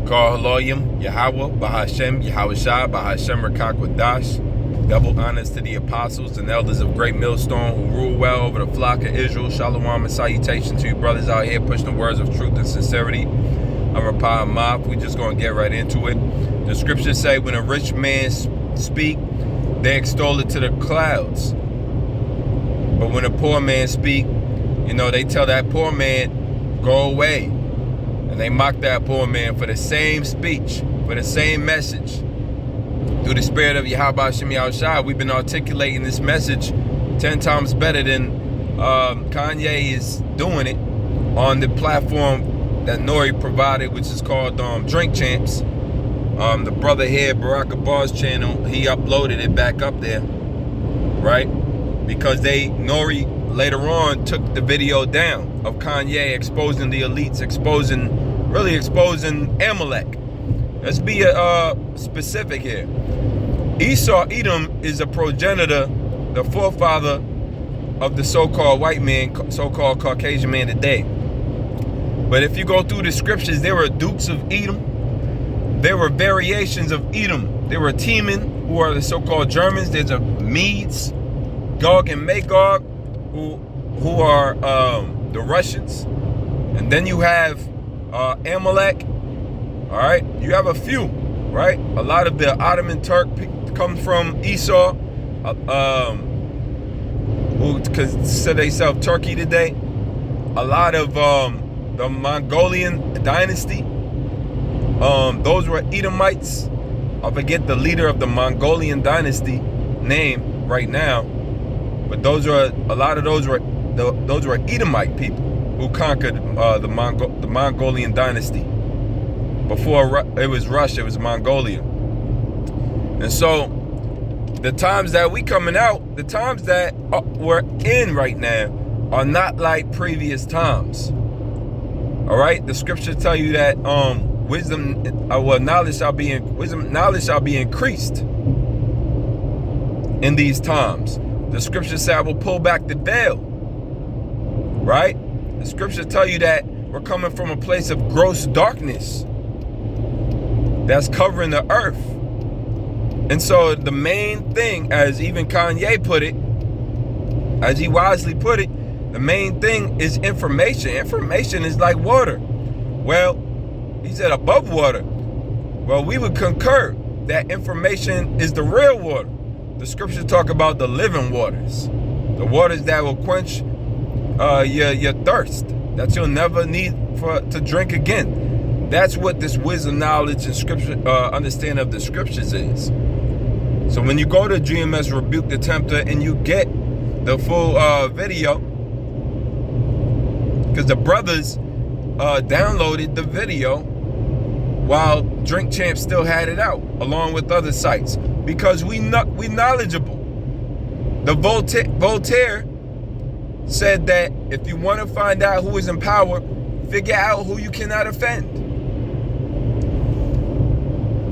Call Haloyim, Yahweh, Bahashem, Yahweh Bahashem Rakak Wadash. Double honors to the apostles and elders of Great Millstone who rule well over the flock of Israel. Shalom and salutation to you brothers out here pushing the words of truth and sincerity. I'm Rapah Mop. We just going to get right into it. The scriptures say when a rich man speak, they extol it to the clouds. But when a poor man speak, they tell that poor man, go away. And they mock that poor man for the same speech, for the same message. Through the spirit of Yahweh Shem Yahushua, we've been articulating this message 10 times better than Kanye is doing it on the platform that Nori provided, which is called Drink Champs. The brother here, Barack Abbas channel, he uploaded it back up there, right? Because Nori later on took the video down of Kanye exposing the elites, really exposing Amalek. Let's be specific here. Edom is a progenitor, the forefather of the so-called white man, so-called Caucasian man today. But if you go through the scriptures, there were dukes of Edom. There were variations of Edom. There were Teman, who are the so-called Germans. There's a Medes, Gog and Magog, who are the Russians. And then you have Amalek. All right, you have a few, right? A lot of the Ottoman Turk come from Esau, who consider themselves Turkey today. A lot of the Mongolian dynasty, those were Edomites. I forget the leader of the Mongolian dynasty name right now, but those were Edomite people who conquered the Mongolian dynasty. Before it was Russia, it was Mongolia. And so the times that we coming out, the times that we're in right now are not like previous times. All right, the scriptures tell you that knowledge shall be increased in these times. The scriptures say I will pull back the veil. Right? The scriptures tell you that we're coming from a place of gross darkness that's covering the earth. And so the main thing, as even Kanye put it, as he wisely put it, the main thing is information. Information is like water. Well, he said above water. Well, we would concur that information is the real water. The scriptures talk about the living waters, the waters that will quench your thirst, that you'll never need to drink again. That's what this wisdom, knowledge, and scripture understanding of the scriptures is. So when you go to GMS Rebuke the Tempter and you get the full video, because the brothers downloaded the video while Drink Champ still had it out, along with other sites, because we knowledgeable. The Voltaire said that if you want to find out who is in power, figure out who you cannot offend.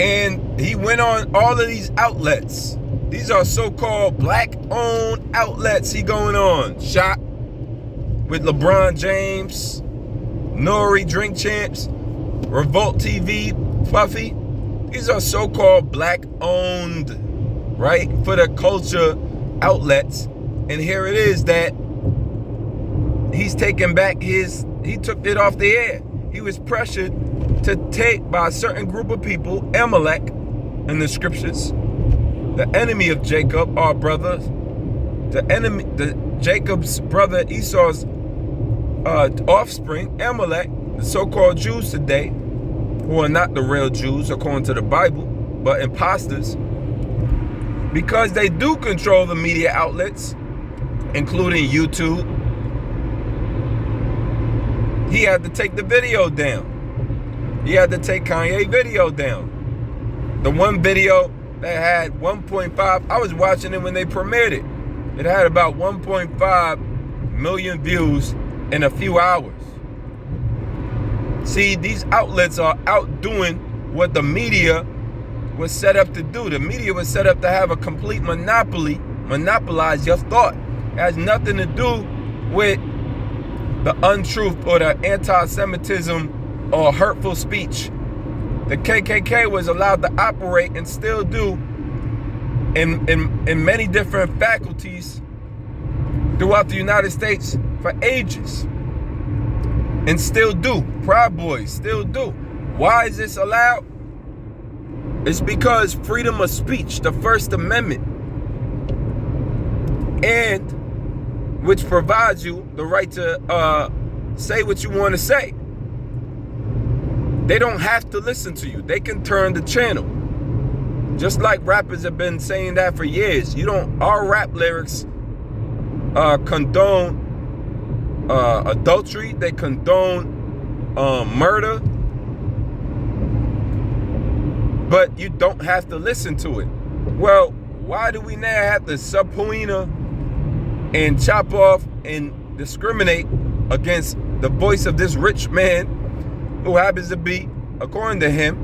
And he went on all of these outlets. These are so-called black-owned outlets he going on. Shot with LeBron James, Nori, Drink Champs, Revolt TV, Puffy. These are so-called black-owned, right, for the culture outlets. And here it is that he's taking back he took it off the air. He was pressured to take by a certain group of people, Amalek, in the scriptures, the enemy of Jacob, our brother, Jacob's brother Esau's offspring, Amalek, the so-called Jews today, who are not the real Jews according to the Bible, but imposters, because they do control the media outlets, including YouTube. He had to take the video down. He had to take Kanye video down. The one video that had 1.5, I was watching it when they premiered it. It had about 1.5 million views in a few hours. See, these outlets are outdoing what the media was set up to do. The media was set up to have a complete monopolize your thought. It has nothing to do with the untruth or the anti-Semitism or hurtful speech the KKK was allowed to operate and still do in many different faculties throughout the United States for ages. And still do. Proud Boys still do. Why is this allowed? It's because freedom of speech, the First Amendment, and which provides you the right to say what you want to say. They don't have to listen to you. They can turn the channel. Just like rappers have been saying that for years. Our rap lyrics condone adultery. They condone murder. But you don't have to listen to it. Well, why do we now have to subpoena and chop off and discriminate against the voice of this rich man who happens to be, according to him,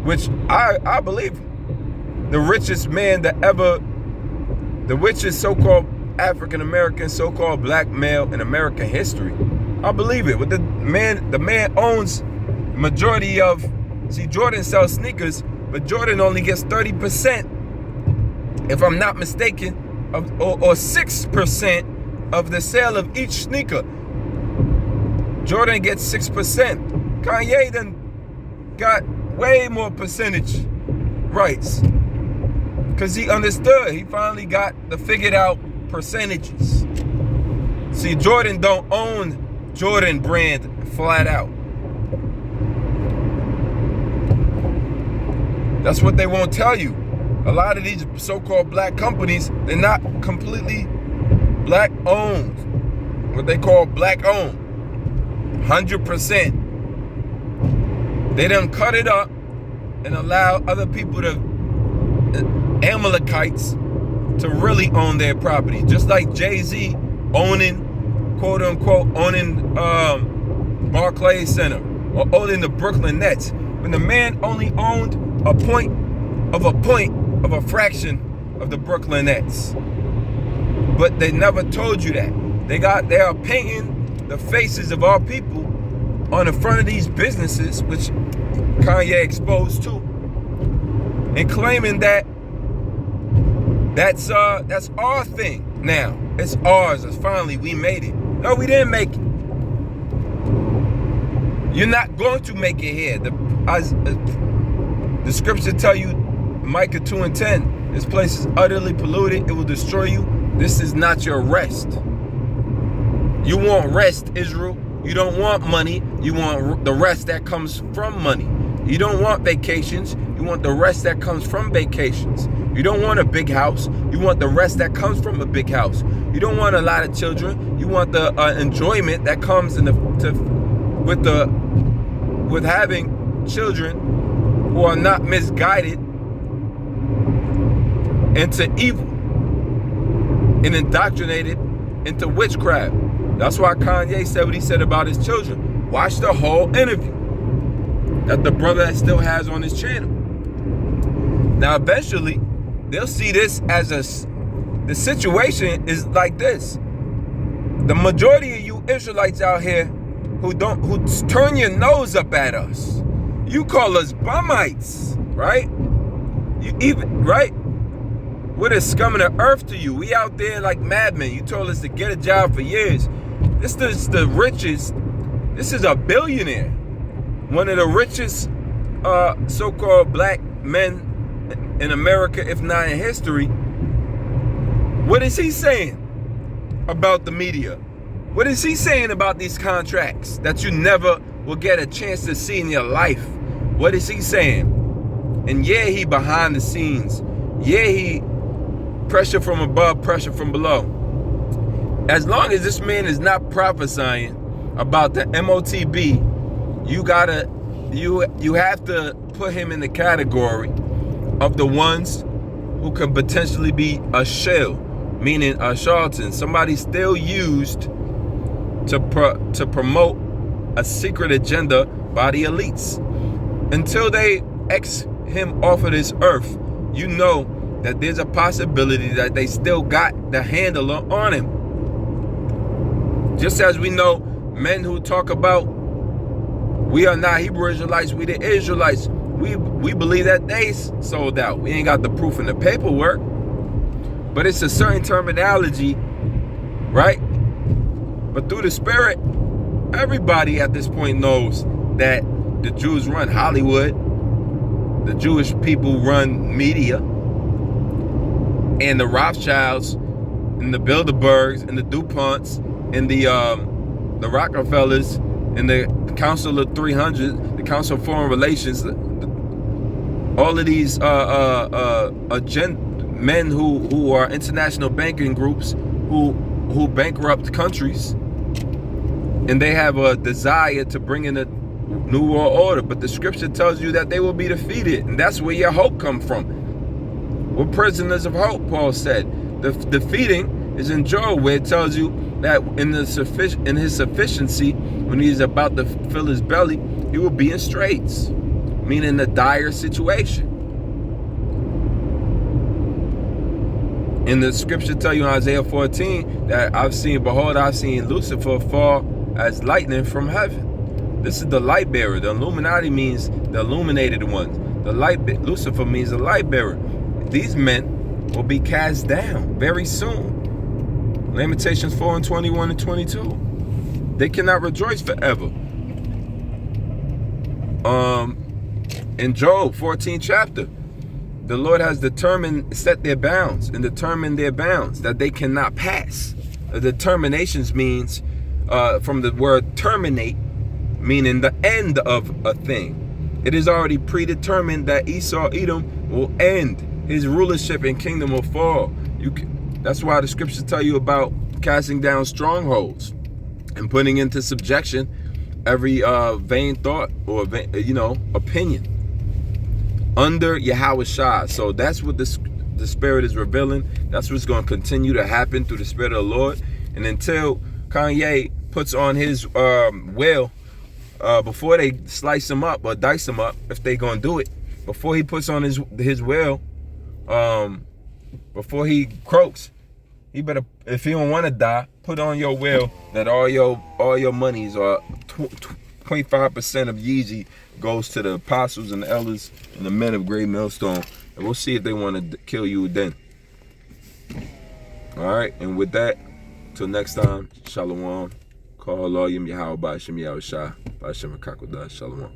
which I believe, the richest man the richest so-called African-American, so-called black male in American history. I believe it. But the man owns the majority of, see, Jordan sells sneakers, but Jordan only gets 30%, if I'm not mistaken, or 6% of the sale of each sneaker. Jordan gets 6%. Kanye then got way more percentage rights because he understood. He finally got the figured out percentages. See, Jordan don't own Jordan brand flat out. That's what they won't tell you. A lot of these so-called black companies, they're not completely black owned. What they call black owned. 100%. They done cut it up and allow other people to, Amalekites, to really own their property. Just like Jay-Z owning, quote unquote, owning Barclays Center or owning the Brooklyn Nets. When the man only owned a fraction of the Brooklyn Nets. But they never told you that. They are painting the faces of our people on the front of these businesses, which Kanye exposed to, and claiming that that's our thing now. It's ours. It's finally, we made it. No, we didn't make it. You're not going to make it here. The scripture tell you, Micah 2:10, this place is utterly polluted. It will destroy you. This is not your rest. You want rest, Israel. You don't want money. You want the rest that comes from money. You don't want vacations. You want the rest that comes from vacations. You don't want a big house. You want the rest that comes from a big house. You don't want a lot of children. You want the enjoyment that comes with having children who are not misguided into evil and indoctrinated into witchcraft. That's why Kanye said what he said about his children. Watch the whole interview that the brother still has on his channel. Now, eventually, they'll see this as the situation is like this. The majority of you Israelites out here who turn your nose up at us, you call us bummites, right? Right? We're the scum of the earth to you. We out there like madmen. You told us to get a job for years. This is the richest. This is a billionaire. One of the richest so-called black men in America, if not in history. What is he saying about the media? What is he saying about these contracts that you never will get a chance to see in your life? What is he saying? And yeah, he behind the scenes. Yeah, he pressure from above, pressure from below. As long as this man is not prophesying about the MOTB, you have to put him in the category of the ones who could potentially be a shell, meaning a charlatan, somebody still used to promote a secret agenda by the elites. Until they X him off of this earth, you know that there's a possibility that they still got the handler on him. Just as we know men who talk about We are not Hebrew Israelites. We the Israelites. We believe that they sold out. We ain't got the proof in the paperwork. But it's a certain terminology, right? But through the Spirit, everybody at this point knows that the Jews run Hollywood. The Jewish people run media. And the Rothschilds and the Bilderbergs and the DuPonts and the Rockefellers and the Council of 300, the Council of Foreign Relations, all of these men who are international banking groups who bankrupt countries, and they have a desire to bring in a new world order. But the scripture tells you that they will be defeated, and that's where your hope comes from. We're prisoners of hope, Paul said. The defeating is in Job, where it tells you that in his sufficiency, when he's about to fill his belly, he will be in straits, meaning a dire situation. And the scripture tell you in Isaiah 14 that I've seen Lucifer fall as lightning from heaven. This is the light bearer. The Illuminati means the illuminated ones. Lucifer means the light bearer. These men will be cast down very soon. Lamentations 4:21 and 22. They cannot rejoice forever. In Job 14 chapter, the Lord has set their bounds and determined their bounds that they cannot pass. Determinations means from the word terminate, meaning the end of a thing. It is already predetermined that Edom will end. His rulership and kingdom will fall. That's why the scriptures tell you about casting down strongholds and putting into subjection every vain thought or opinion under Yahweh Shah. So that's what the Spirit is revealing. That's what's going to continue to happen through the Spirit of the Lord. And until Kanye puts on his will, before they slice him up or dice him up, if they going to do it, before he puts on his will, before he croaks, he better, if he don't want to die, put on your will that all your monies are 25% of Yeezy goes to the apostles and the elders and the men of Great Millstone, and we'll see if they want to kill you then. All right, and with that, till next time, Shalom. Call Allah Yim Yahweh Ba'ashem Yahweh Shah Ba'ashem Kakodah. Shalom.